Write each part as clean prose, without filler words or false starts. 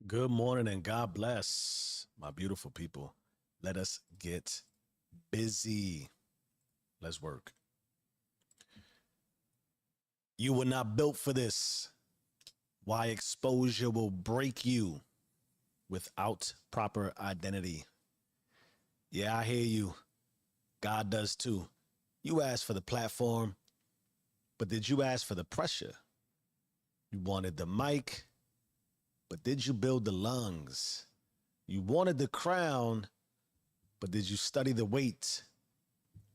Good morning and God bless my beautiful people. Let us get busy. Let's work. You were not built for this. Why exposure will break you without proper identity. Yeah, I hear you. God does too. You asked for the platform, but did you ask for the pressure? You wanted the mic, but did you build the lungs? You wanted the crown, but did you study the weight?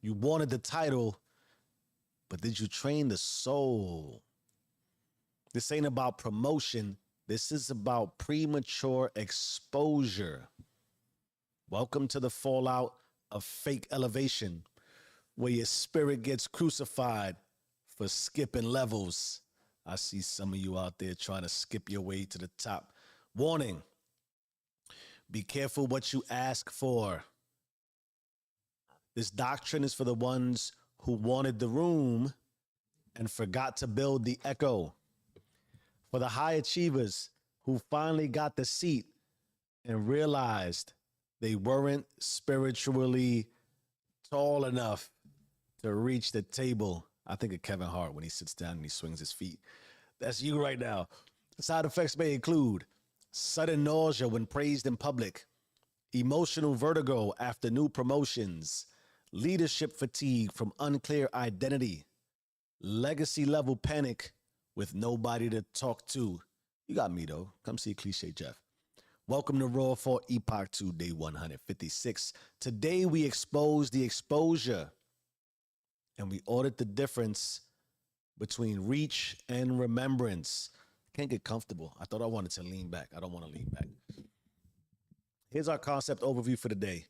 You wanted the title, but did you train the soul? This ain't about promotion. This is about premature exposure. Welcome to the fallout of fake elevation, where your spirit gets crucified for skipping levels. I see some of you out there trying to skip your way to the top. Warning, be careful what you ask for. This doctrine is for the ones who wanted the room and forgot to build the echo. For the high achievers who finally got the seat and realized they weren't spiritually tall enough to reach the table. I think of Kevin Hart when he sits down and he swings his feet. That's you right now. Side effects may include sudden nausea when praised in public, emotional vertigo after new promotions, leadership fatigue from unclear identity, legacy level panic with nobody to talk to. You got me though. Come see Cliche Jeff. Welcome to Raw for Epoch 2, day 156. Today we expose the exposure and we audit the difference between reach and remembrance. Can't get comfortable. I thought I wanted to lean back. I don't want to lean back. Here's our concept overview for the day.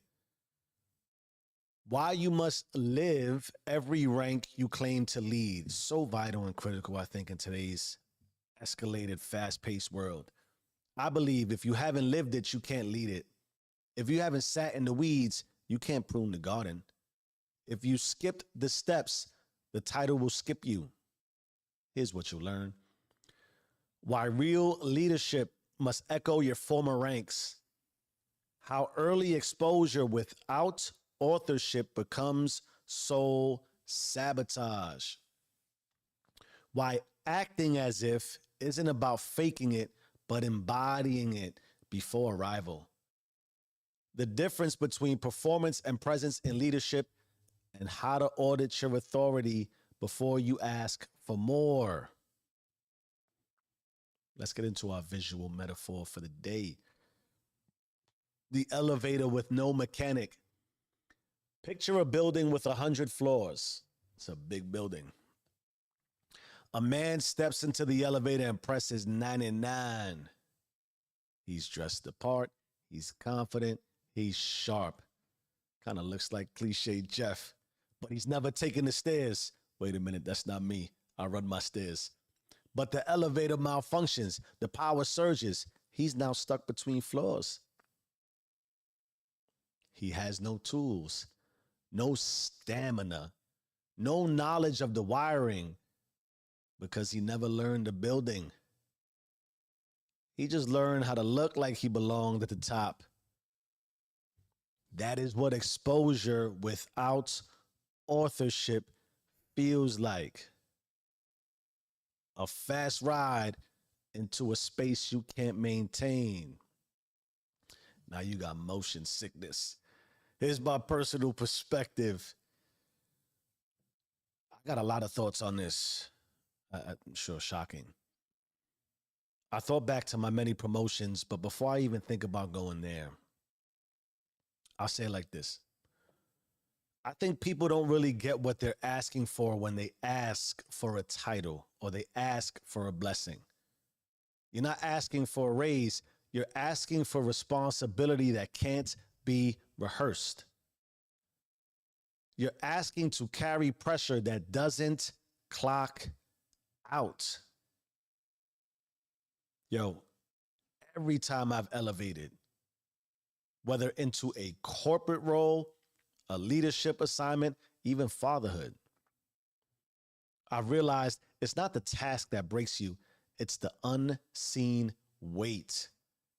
Why you must live every rank you claim to lead. So vital and critical, I think, in today's escalated, fast-paced world. I believe if you haven't lived it, you can't lead it. If you haven't sat in the weeds, you can't prune the garden. If you skipped the steps, the title will skip you. Here's what you'll learn. Why real leadership must echo your former ranks. How early exposure without authorship becomes soul sabotage. Why acting as if isn't about faking it, but embodying it before arrival. The difference between performance and presence in leadership and how to audit your authority before you ask for more. Let's get into our visual metaphor for the day. The elevator with no mechanic. Picture a building with 100 floors. It's a big building. A man steps into the elevator and presses 99. He's dressed the part. He's confident. He's sharp. Kind of looks like Cliche Jeff, but he's never taken the stairs. Wait a minute, that's not me. I run my stairs. But the elevator malfunctions. The power surges. He's now stuck between floors. He has no tools, no stamina, no knowledge of the wiring because he never learned the building. He just learned how to look like he belonged at the top. That is what exposure without authorship feels like. A fast ride into a space you can't maintain. Now you got motion sickness. Here's my personal perspective. I got a lot of thoughts on this. I'm sure shocking. I thought back to my many promotions, but before I even think about going there, I'll say it like this. I think people don't really get what they're asking for when they ask for a title or they ask for a blessing. You're not asking for a raise. You're asking for responsibility that can't be rehearsed. You're asking to carry pressure that doesn't clock out. Yo, every time I've elevated, whether into a corporate role, a leadership assignment, even fatherhood, I've realized it's not the task that breaks you, it's the unseen weight.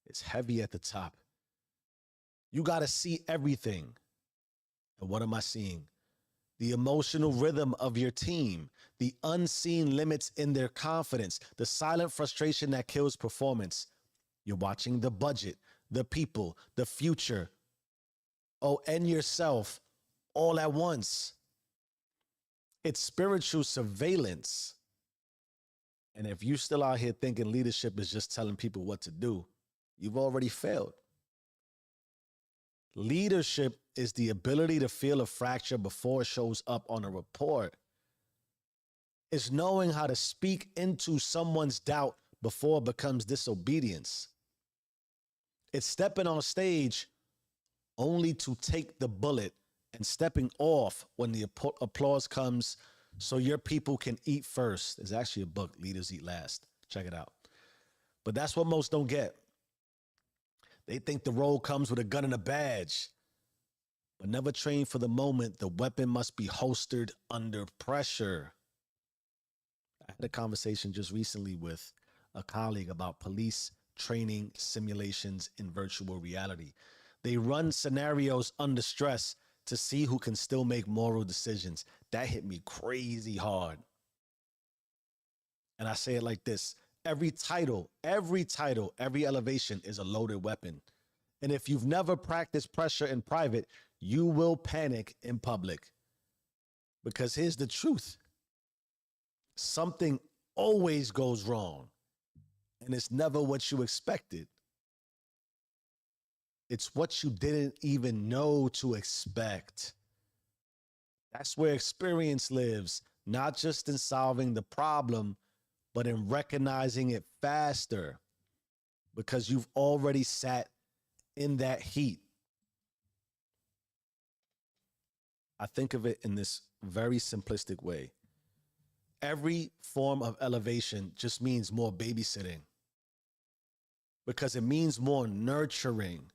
It's heavy at the top. You got to see everything. And what am I seeing? The emotional rhythm of your team, the unseen limits in their confidence, the silent frustration that kills performance. You're watching the budget, the people, the future, and yourself all at once. It's spiritual surveillance. And if you still out here thinking leadership is just telling people what to do, you've already failed. Leadership is the ability to feel a fracture before it shows up on a report. It's knowing how to speak into someone's doubt before it becomes disobedience. It's stepping on stage only to take the bullet and stepping off when the applause comes so your people can eat first. There's actually a book, Leaders Eat Last. Check it out. But that's what most don't get. They think the role comes with a gun and a badge, but never train for the moment. The weapon must be holstered under pressure. I had a conversation just recently with a colleague about police training simulations in virtual reality. They run scenarios under stress to see who can still make moral decisions. That hit me crazy hard. And I say it like this. Every title, every elevation is a loaded weapon. And if you've never practiced pressure in private, you will panic in public. Because here's the truth. Something always goes wrong. And it's never what you expected. It's what you didn't even know to expect. That's where experience lives, not just in solving the problem, but in recognizing it faster, because you've already sat in that heat. I think of it in this very simplistic way. Every form of elevation just means more babysitting, because it means more nurturing.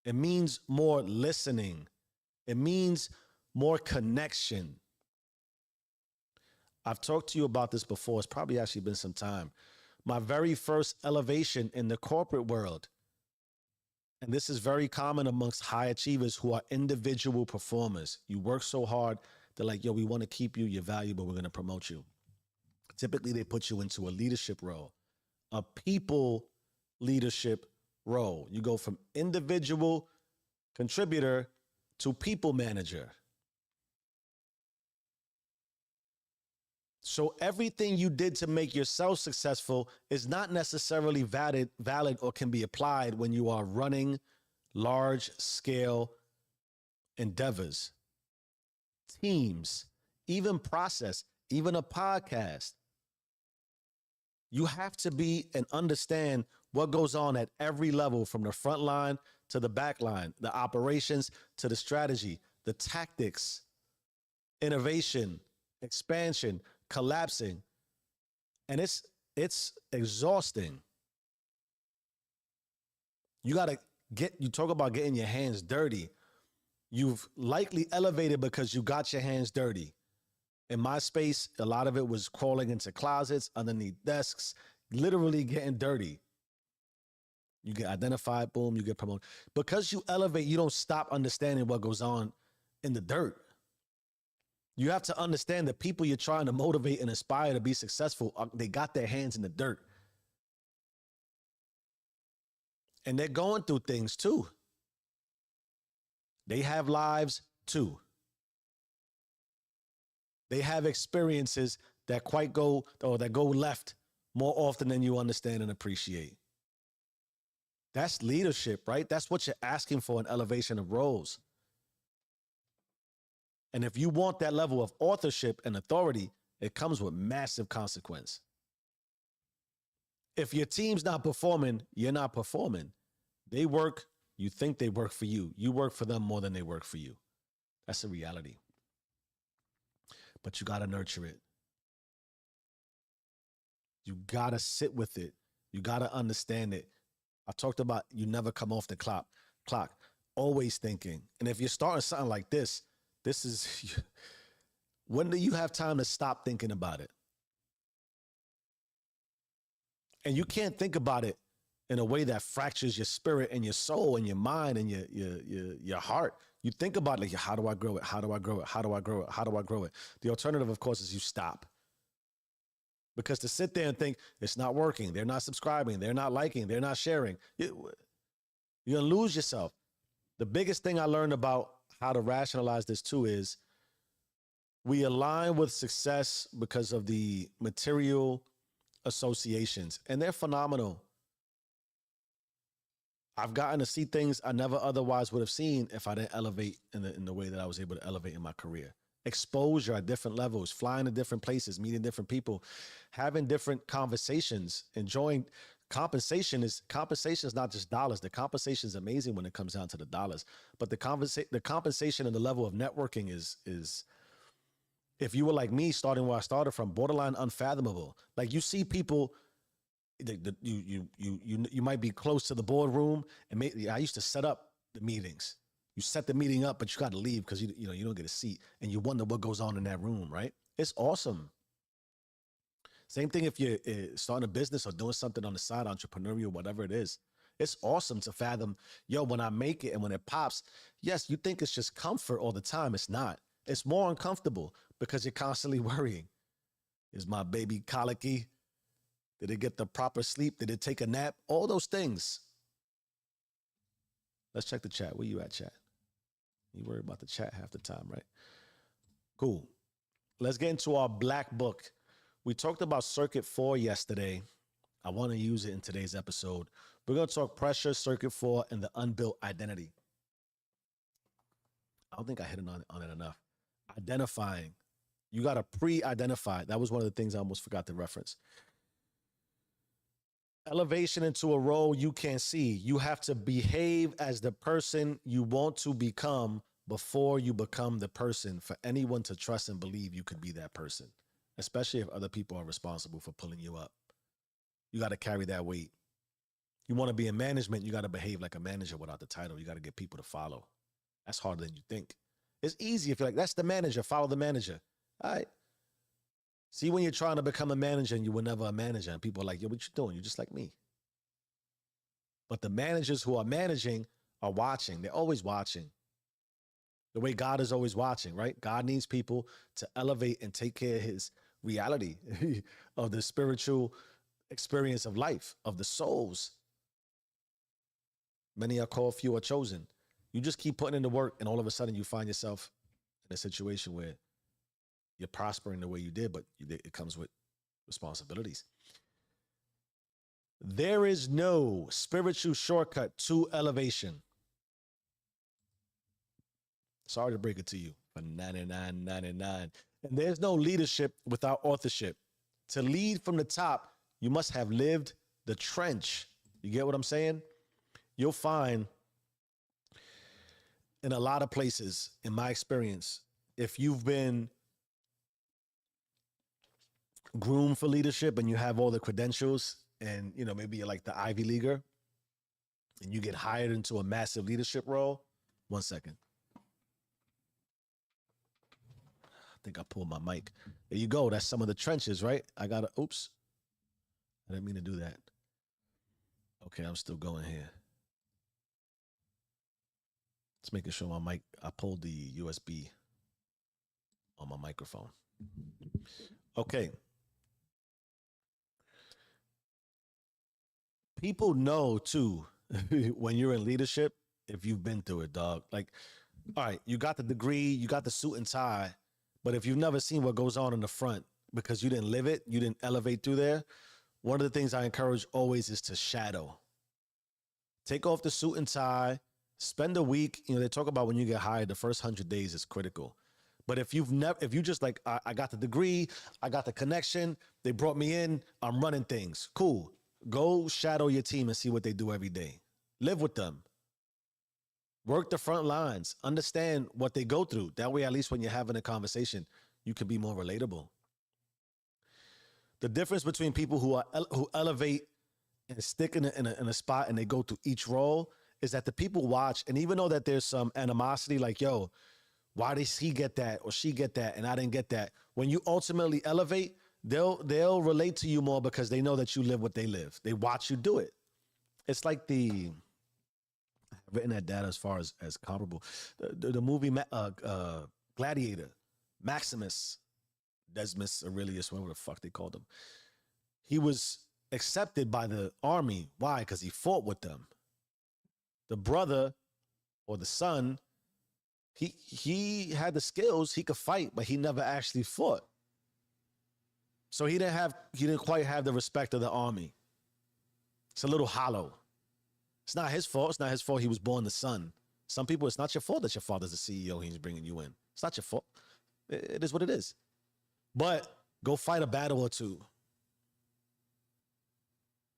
It means more listening. It means more connection. I've talked to you about this before. It's probably actually been some time. My very first elevation in the corporate world, and this is very common amongst high achievers who are individual performers. You work so hard, they're like, yo, we want to keep you, you're valuable, we're going to promote you. Typically, they put you into a leadership role, a people leadership role. You go from individual contributor to people manager. So everything you did to make yourself successful is not necessarily valid or can be applied when you are running large scale endeavors, teams, even process, even a podcast. You have to be and understand what goes on at every level, from the front line to the back line, the operations to the strategy, the tactics, innovation, expansion, collapsing. And it's exhausting. You talk about getting your hands dirty. You've likely elevated because you got your hands dirty. In my space, a lot of it was crawling into closets, underneath desks, literally getting dirty. You get identified, boom, you get promoted. Because you elevate, you don't stop understanding what goes on in the dirt. You have to understand the people you're trying to motivate and inspire to be successful, they got their hands in the dirt. And they're going through things too. They have lives too. They have experiences that go left more often than you understand and appreciate. That's leadership, right? That's what you're asking for, an elevation of roles. And if you want that level of authorship and authority, it comes with massive consequence. If your team's not performing, you're not performing. They work, you think they work for you. You work for them more than they work for you. That's a reality. But you got to nurture it. You got to sit with it. You got to understand it. I talked about you never come off the clock. Always thinking. And if you're starting something like this is, when do you have time to stop thinking about it? And you can't think about it in a way that fractures your spirit and your soul and your mind and your heart. You think about like, how do I grow it? How do I grow it? How do I grow it? How do I grow it? The alternative, of course, is you stop. Because to sit there and think it's not working, they're not subscribing, they're not liking, they're not sharing, you're going to lose yourself. The biggest thing I learned about how to rationalize this too is we align with success because of the material associations, and they're phenomenal. I've gotten to see things I never otherwise would have seen if I didn't elevate in the way that I was able to elevate in my career. Exposure at different levels, flying to different places, meeting different people, having different conversations, enjoying compensation is not just dollars. The compensation is amazing when it comes down to the dollars, but the compensation and the level of networking is if you were like me, starting where I started from, borderline unfathomable. Like you see people, you might be close to the boardroom, and I used to set up the meetings. You set the meeting up, but you got to leave because you don't get a seat, and you wonder what goes on in that room, right? It's awesome. Same thing if you're starting a business or doing something on the side, entrepreneurial, whatever it is. It's awesome to fathom, when I make it and when it pops, yes, you think it's just comfort all the time. It's not. It's more uncomfortable because you're constantly worrying. Is my baby colicky? Did it get the proper sleep? Did it take a nap? All those things. Let's check the chat. Where you at, chat? You worry about the chat half the time, right? Cool. Let's get into our black book. We talked about Circuit 4 yesterday. I want to use it in today's episode. We're going to talk pressure, Circuit 4, and the unbuilt identity. I don't think I hit on it enough. Identifying. You got to pre-identify. That was one of the things I almost forgot to reference. Elevation into a role you can't see. You have to behave as the person you want to become before you become the person for anyone to trust and believe you could be that person, especially if other people are responsible for pulling you up. You got to carry that weight. You want to be in management, you got to behave like a manager without the title. You got to get people to follow. That's harder than you think. It's easy if you're like, that's the manager, follow the manager. All right. See, when you're trying to become a manager and you were never a manager and people are like, yo, what you doing? You're just like me. But the managers who are managing are watching. They're always watching. The way God is always watching, right? God needs people to elevate and take care of his reality of the spiritual experience of life, of the souls. Many are called, few are chosen. You just keep putting in the work and all of a sudden you find yourself in a situation where you're prospering the way you did, but it comes with responsibilities. There is no spiritual shortcut to elevation. Sorry to break it to you for $99.99. And there's no leadership without authorship. To lead from the top, you must have lived the trench. You get what I'm saying? You'll find in a lot of places, in my experience, if you've been groomed for leadership and you have all the credentials and, maybe you're like the Ivy Leaguer and you get hired into a massive leadership role. One second. I think I pulled my mic. There you go. That's some of the trenches, right? Oops. I didn't mean to do that. Okay, I'm still going here. Just making sure my mic, I pulled the USB on my microphone. Okay. People know too, when you're in leadership, if you've been through it, dog. Like, all right, you got the degree, you got the suit and tie, but if you've never seen what goes on in the front because you didn't live it, you didn't elevate through there, one of the things I encourage always is to shadow. Take off the suit and tie, spend a week. They talk about when you get hired, the first 100 days is critical. But if you just like, I got the degree, I got the connection, they brought me in, I'm running things. Cool. Go shadow your team and see what they do every day. Live with them. Work the front lines. Understand what they go through. That way, at least when you're having a conversation, you can be more relatable. The difference between people who elevate and stick in a spot and they go through each role is that the people watch, and even though that there's some animosity, like, yo, why does he get that or she get that and I didn't get that? When you ultimately elevate, they'll relate to you more because they know that you live what they live. They watch you do it. it's like I've written that down as far as comparable. The movie Gladiator, Maximus, Decimus Aurelius, whatever the fuck they called him. He was accepted by the army. Why? Because he fought with them. The brother or the son, he had the skills, he could fight, but he never actually fought. So he didn't quite have the respect of the army. It's a little hollow. It's not his fault. It's not his fault he was born the son. Some people, it's not your fault that your father's the CEO and he's bringing you in. It's not your fault. It is what it is. But go fight a battle or two.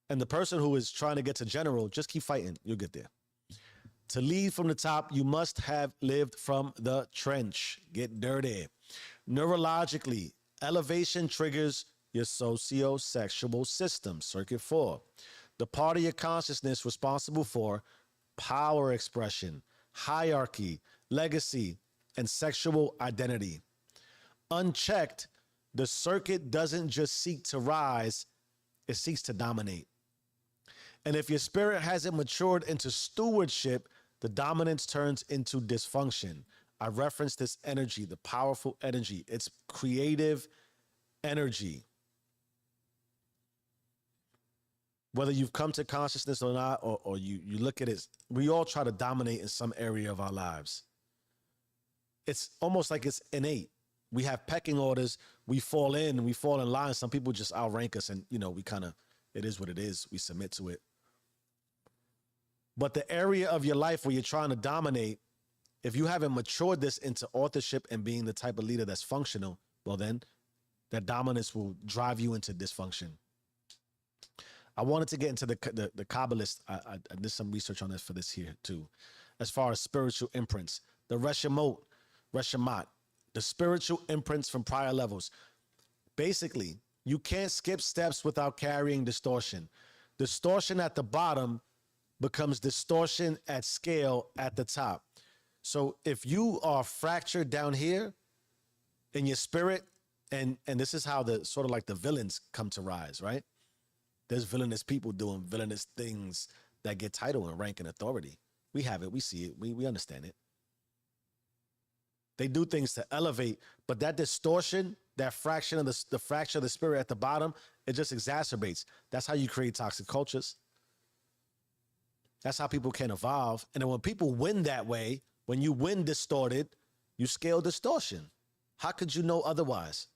And the person who is trying to get to general, just keep fighting. You'll get there. To lead from the top, you must have lived from the trench. Get dirty. Neurologically, elevation triggers your socio-sexual system, circuit 4. The part of your consciousness responsible for power expression, hierarchy, legacy, and sexual identity. Unchecked, the circuit doesn't just seek to rise, it seeks to dominate. And if your spirit hasn't matured into stewardship, the dominance turns into dysfunction. I referenced this energy, the powerful energy. It's creative energy. Whether you've come to consciousness or not, or you look at it, we all try to dominate in some area of our lives. It's almost like it's innate. We have pecking orders. We fall in line. Some people just outrank us and, we kind of, it is what it is. We submit to it. But the area of your life where you're trying to dominate, if you haven't matured this into authorship and being the type of leader that's functional, well then, that dominance will drive you into dysfunction. I wanted to get into the Kabbalist. I did some research on this for this here too. As far as spiritual imprints, the Reshamat, the spiritual imprints from prior levels. Basically, you can't skip steps without carrying distortion. Distortion at the bottom becomes distortion at scale at the top. So if you are fractured down here in your spirit, and this is how the sort of like the villains come to rise, right? There's villainous people doing villainous things that get title and rank and authority. We have it. We see it. We understand it. They do things to elevate, but that distortion, that fraction of the fracture of the spirit at the bottom, it just exacerbates. That's how you create toxic cultures. That's how people can evolve. And then when people win that way, when you win distorted, you scale distortion. How could you know otherwise?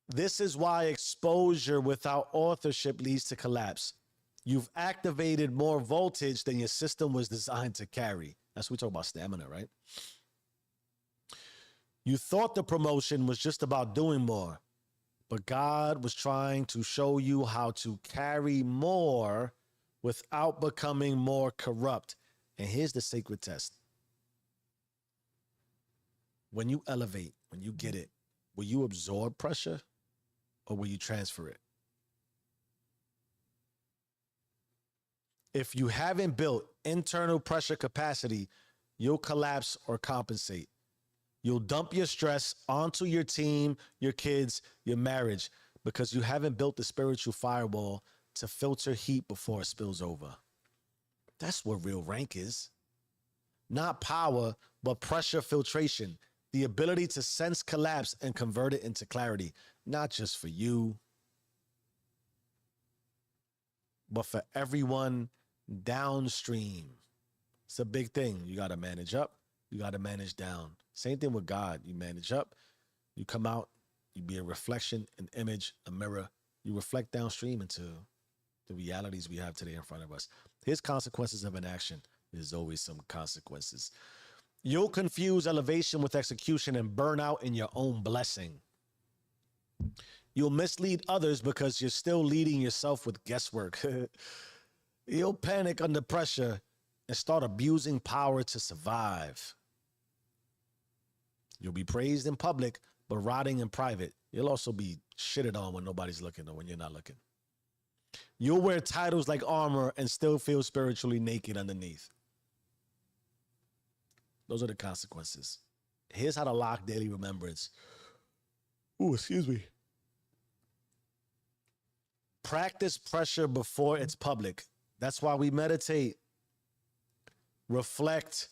This is why exposure without authorship leads to collapse. You've activated more voltage than your system was designed to carry. That's what we talk about stamina, right? You thought the promotion was just about doing more, but God was trying to show you how to carry more without becoming more corrupt. And here's the sacred test. When you elevate, when you get it, will you absorb pressure or will you transfer it? If you haven't built internal pressure capacity, you'll collapse or compensate. You'll dump your stress onto your team, your kids, your marriage, because you haven't built the spiritual firewall to filter heat before it spills over. That's what real rank is. Not power, but pressure filtration. The ability to sense collapse and convert it into clarity, not just for you, but for everyone downstream. It's a big thing. You got to manage up. You got to manage down. Same thing with God. You manage up. You come out. You be a reflection, an image, a mirror. You reflect downstream into the realities we have today in front of us. Here's consequences of inaction. There's always some consequences. You'll confuse elevation with execution and burn out in your own blessing. You'll mislead others because you're still leading yourself with guesswork. You'll panic under pressure and start abusing power to survive. You'll be praised in public, but rotting in private. You'll also be shitted on when nobody's looking or when you're not looking. You'll wear titles like armor and still feel spiritually naked underneath. Those are the consequences. Here's how to lock daily remembrance. Ooh, excuse me. Practice pressure before it's public. That's why we meditate, reflect,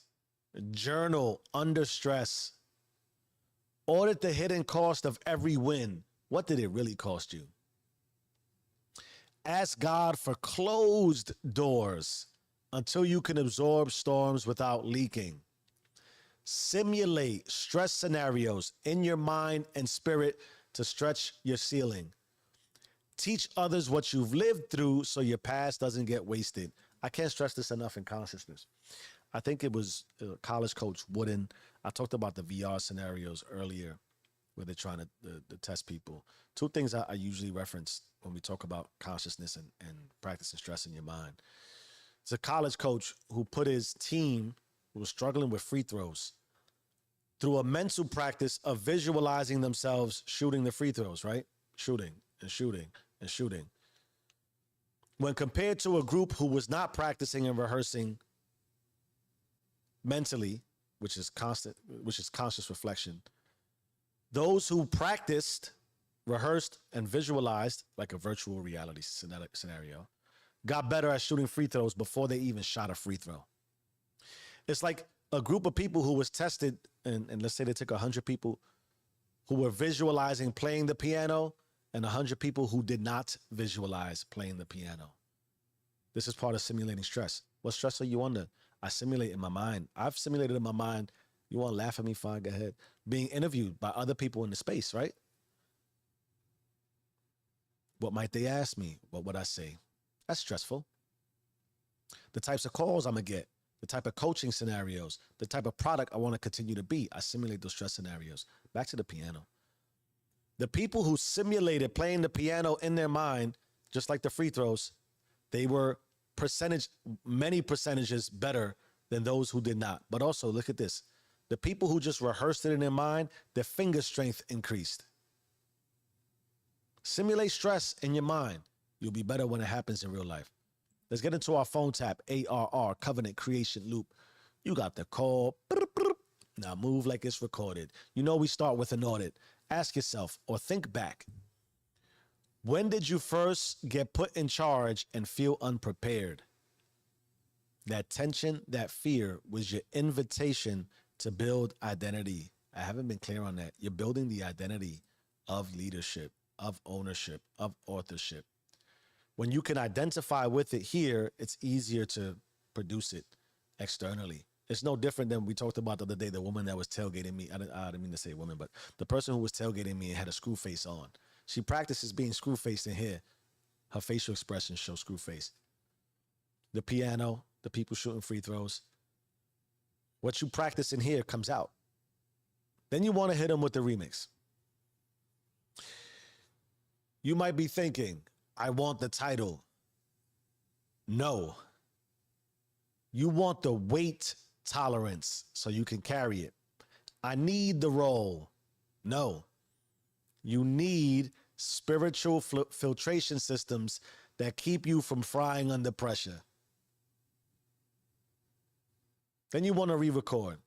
journal under stress. Audit the hidden cost of every win. What did it really cost you? Ask God for closed doors until you can absorb storms without leaking. Simulate stress scenarios in your mind and spirit to stretch your ceiling. Teach others what you've lived through so your past doesn't get wasted. I can't stress this enough in consciousness. I think it was college coach WEREN. I talked about the VR scenarios earlier where they're trying to test people. Two things I usually reference when we talk about consciousness and practicing stress in your mind. It's a college coach who put his team who was struggling with free throws through a mental practice of visualizing themselves shooting the free throws, right? Shooting and shooting and shooting. When compared to a group who was not practicing and rehearsing mentally, which is conscious reflection, those who practiced, rehearsed, and visualized, like a virtual reality scenario, got better at shooting free throws before they even shot a free throw. It's like a group of people who was tested, and let's say they took 100 people who were visualizing playing the piano and 100 people who did not visualize playing the piano. This is part of simulating stress. What stress are you under? I simulate in my mind. I've simulated in my mind. You want to laugh at me? Fine, go ahead. Being interviewed by other people in the space, right? What might they ask me? What would I say? That's stressful. The types of calls I'm going to get, the type of coaching scenarios, the type of product I want to continue to be. I simulate those stress scenarios. Back to the piano. The people who simulated playing the piano in their mind, just like the free throws, they were many percentages better than those who did not. But also, look at this. The people who just rehearsed it in their mind, their finger strength increased. Simulate stress in your mind. You'll be better when it happens in real life. Let's get into our phone tap, ARR, Covenant Creation Loop. You got the call. Now move like it's recorded. You know we start with an audit. Ask yourself or think back. When did you first get put in charge and feel unprepared? That tension, that fear was your invitation to build identity. I haven't been clear on that. You're building the identity of leadership, of ownership, of authorship. When you can identify with it here, it's easier to produce it externally. It's no different than we talked about the other day, the woman that was tailgating me. I didn't mean to say woman, but the person who was tailgating me and had a screw face on. She practices being screw faced in here. Her facial expressions show screw face. The piano, the people shooting free throws. What you practice in here comes out. Then you want to hit them with the remix. You might be thinking, I want the title. No. You want the weight tolerance so you can carry it. I need the role. No. You need spiritual filtration systems that keep you from frying under pressure. Then you want to re-record.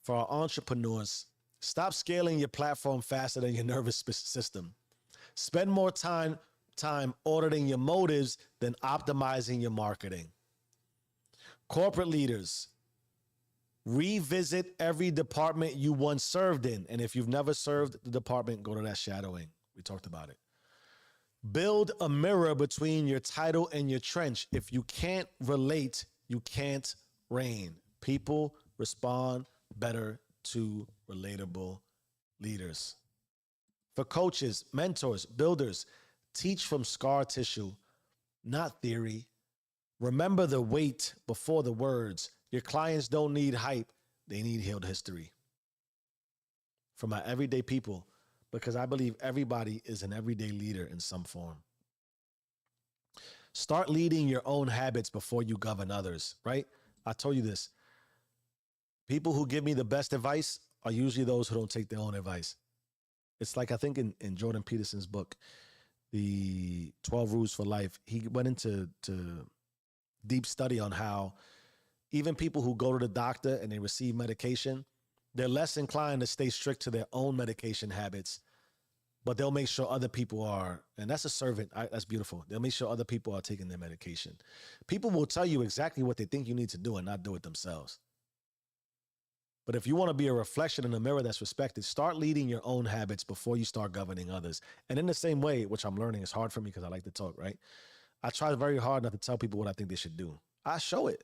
For our entrepreneurs, stop scaling your platform faster than your nervous system. Spend more time auditing your motives than optimizing your marketing. Corporate leaders, revisit every department you once served in. And if you've never served the department, go to that shadowing. We talked about it. Build a mirror between your title and your trench. If you can't relate, you can't reign. People respond better to relatable leaders. For coaches, mentors, builders, teach from scar tissue, not theory. Remember the weight before the words. Your clients don't need hype. They need healed history. For my everyday people, because I believe everybody is an everyday leader in some form. Start leading your own habits before you govern others, right? I told you this. People who give me the best advice are usually those who don't take their own advice. It's like, I think in Jordan Peterson's book, the 12 Rules for Life, he went into deep study on how even people who go to the doctor and they receive medication, they're less inclined to stay strict to their own medication habits but they'll make sure other people are, and that's a servant. That's beautiful. They'll make sure other people are taking their medication. People will tell you exactly what they think you need to do and not do it themselves. But if you want to be a reflection in a mirror that's respected, start leading your own habits before you start governing others. And in the same way, which I'm learning is hard for me because I like to talk, right? I try very hard not to tell people what I think they should do. I show it.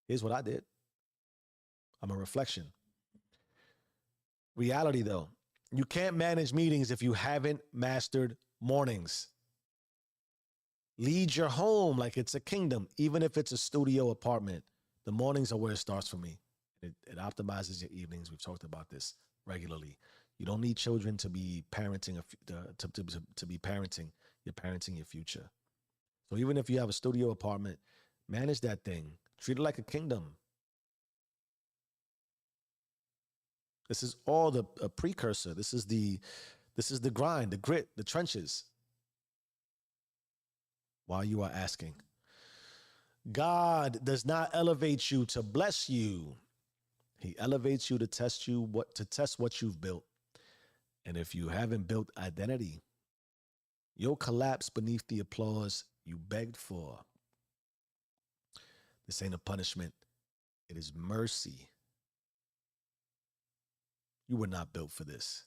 Here's what I did. I'm a reflection. Reality, though, you can't manage meetings if you haven't mastered mornings. Lead your home like it's a kingdom, even if it's a studio apartment. The mornings are where it starts for me. It optimizes your evenings. We've talked about this regularly. You don't need children to be parenting, to be parenting. You're parenting your future. So even if you have a studio apartment, manage that thing. Treat it like a kingdom. This is all the precursor. This is the grind, the grit, the trenches. While you are asking, God does not elevate you to bless you. He elevates you to test what you've built. And if you haven't built identity, you'll collapse beneath the applause you begged for. This ain't a punishment. It is mercy. You were not built for this.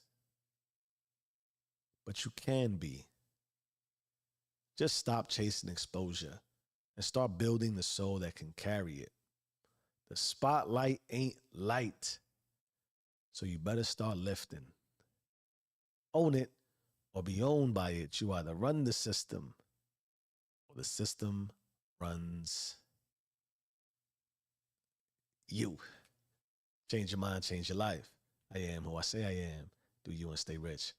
But you can be. Just stop chasing exposure and start building the soul that can carry it. The spotlight ain't light. So you better start lifting. Own it or be owned by it. You either run the system or the system runs you. Change your mind, change your life. I am who I say I am. Do you and stay rich.